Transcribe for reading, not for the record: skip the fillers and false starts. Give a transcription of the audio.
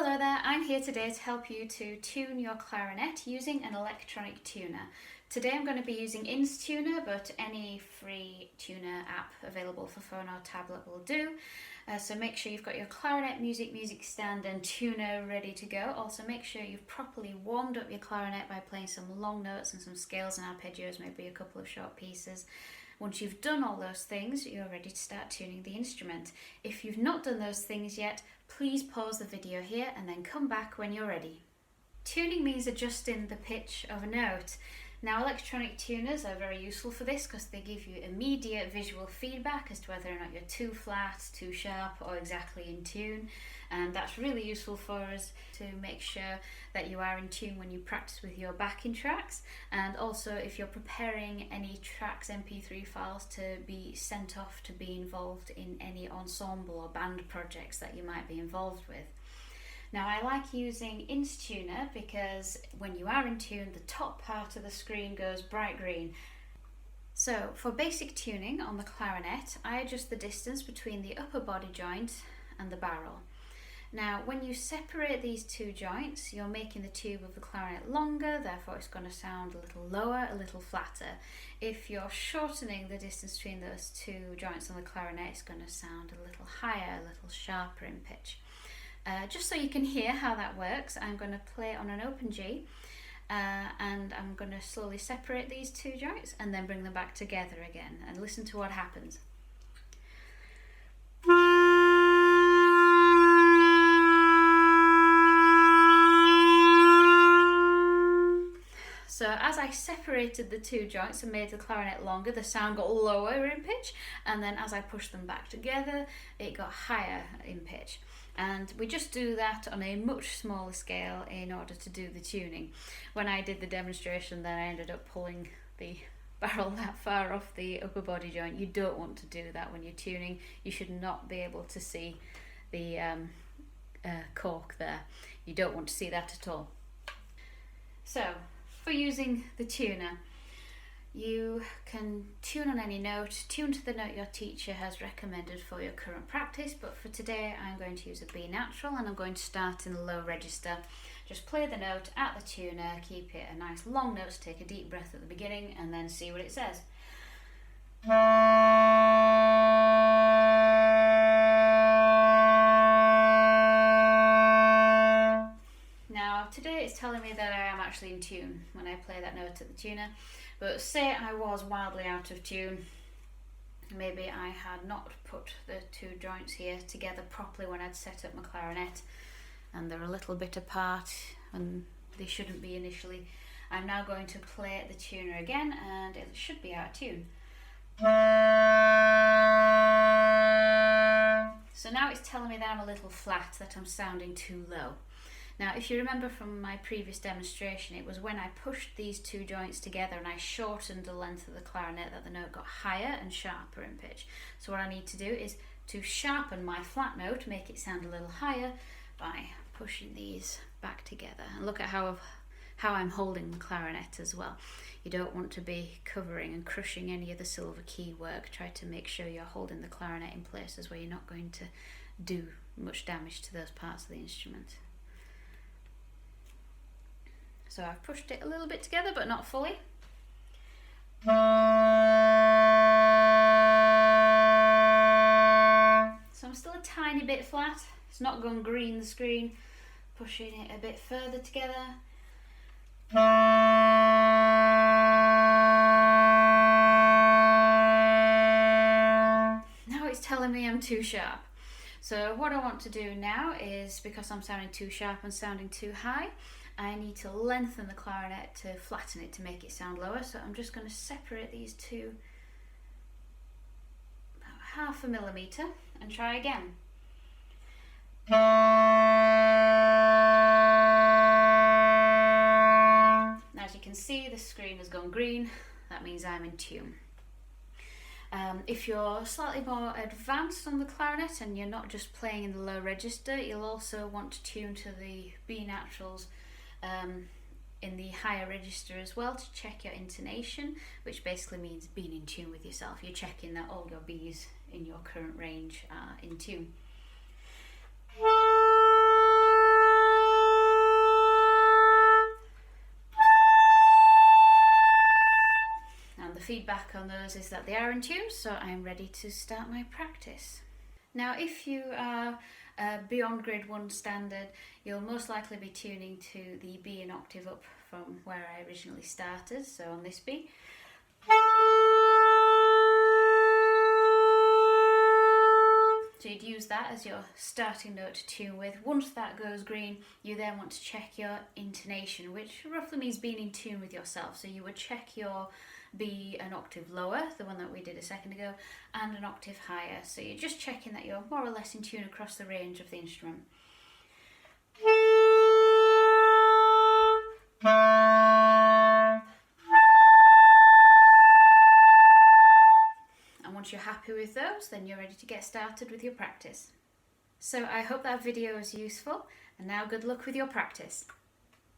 Hello there, I'm here today to help you to tune your clarinet using an electronic tuner. Today I'm going to be using Instuner, but any free tuner app available for phone or tablet will do. So make sure you've got your clarinet music stand and tuner ready to go. Also make sure you've properly warmed up your clarinet by playing some long notes and some scales and arpeggios, maybe a couple of short pieces. Once you've done all those things, you're ready to start tuning the instrument. If you've not done those things yet, please pause the video here and then come back when you're ready. Tuning means adjusting the pitch of a note. Now, electronic tuners are very useful for this because they give you immediate visual feedback as to whether or not you're too flat, too sharp, or exactly in tune. And that's really useful for us to make sure that you are in tune when you practice with your backing tracks, and also if you're preparing any tracks, MP3 files, to be sent off to be involved in any ensemble or band projects that you might be involved with. Now, I like using Instuner because when you are in tune, the top part of the screen goes bright green. So for basic tuning on the clarinet, I adjust the distance between the upper body joint and the barrel. Now, when you separate these two joints, you're making the tube of the clarinet longer, therefore it's going to sound a little lower, a little flatter. If you're shortening the distance between those two joints on the clarinet, it's going to sound a little higher, a little sharper in pitch. Just so you can hear how that works, I'm going to play on an open G, and I'm going to slowly separate these two joints and then bring them back together again, and listen to what happens. So as I separated the two joints and made the clarinet longer, the sound got lower in pitch, and then as I pushed them back together, it got higher in pitch. And we just do that on a much smaller scale in order to do the tuning. When I did the demonstration, then I ended up pulling the barrel that far off the upper body joint. You don't want to do that when you're tuning. You should not be able to see the cork there. You don't want to see that at all. So, for using the tuner, you can tune on any note, tune to the note your teacher has recommended for your current practice, but for today I'm going to use a B natural and I'm going to start in the low register. Just play the note at the tuner, keep it a nice long note, take a deep breath at the beginning and then see what it says. Now today it's telling me that I am actually in tune when I play that note at the tuner. But say I was wildly out of tune, maybe I had not put the two joints here together properly when I'd set up my clarinet, and they're a little bit apart and they shouldn't be initially. I'm now going to play at the tuner again and it should be out of tune. So now it's telling me that I'm a little flat, that I'm sounding too low. Now, if you remember from my previous demonstration, it was when I pushed these two joints together and I shortened the length of the clarinet that the note got higher and sharper in pitch. So what I need to do is to sharpen my flat note, make it sound a little higher by pushing these back together. And look at how I'm holding the clarinet as well. You don't want to be covering and crushing any of the silver key work. Try to make sure you're holding the clarinet in places where you're not going to do much damage to those parts of the instrument. So I've pushed it a little bit together, but not fully. So I'm still a tiny bit flat. It's not gone green, the screen. Pushing it a bit further together. Now it's telling me I'm too sharp. So what I want to do now is, because I'm sounding too sharp and sounding too high, I need to lengthen the clarinet to flatten it to make it sound lower. So I'm just going to separate these two about 0.5 millimeter and try again. Now, as you can see, the screen has gone green. That means I'm in tune. If you're slightly more advanced on the clarinet and you're not just playing in the low register, you'll also want to tune to the B naturals in the higher register as well to check your intonation, which basically means being in tune with yourself. You're checking that all your B's in your current range are in tune. feedback on those is that they are in tune, so I'm ready to start my practice. Now, if you are beyond Grade 1 standard, you'll most likely be tuning to the B an octave up from where I originally started, so on this B. So you'd use that as your starting note to tune with. Once that goes green, you then want to check your intonation, which roughly means being in tune with yourself. So you would check your B an octave lower, the one that we did a second ago, and an octave higher. So you're just checking that you're more or less in tune across the range of the instrument. Once you're happy with those, then you're ready to get started with your practice. So I hope that video was useful, and now good luck with your practice.